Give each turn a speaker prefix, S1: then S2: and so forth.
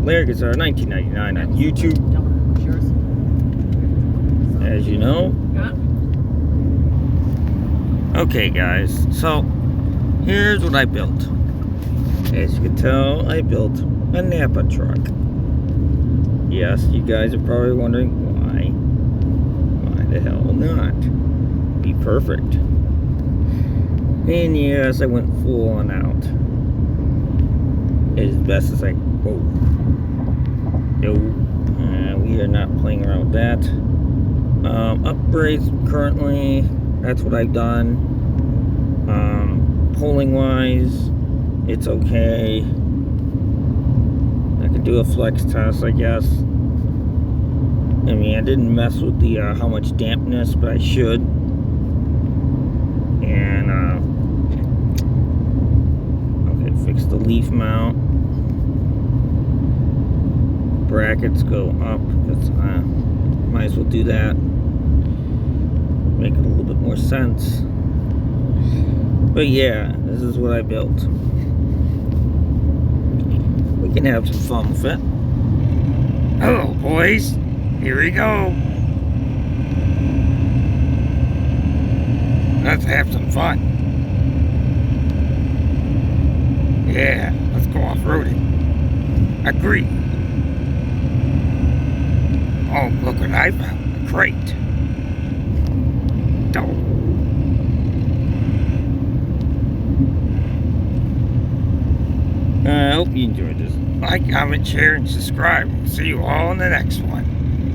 S1: Larry Guitar 1999 on YouTube, as you know. Okay, guys, so here's what I built. As you can tell, I built a Napa truck. Yes, you guys are probably wondering why. Why the hell not? Be perfect. And yes, I went full on out. As best as I whoa. No, we are not playing around with that. Upgrades currently, that's what I've done. Polling wise, it's okay. I could do a flex test, I guess. I mean, I didn't mess with the how much dampness, but I should. And okay, fix the leaf mount. Brackets go up because might as well do that. Make it a little bit more sense. But yeah, this is what I built. We can have some fun with it. Hello, boys. Here we go. Let's have some fun. Yeah, let's go off-roading. Agree. Oh, look what I found. A crate. Oh. I hope you enjoyed this. Like, comment, share, and subscribe. See you all in the next one.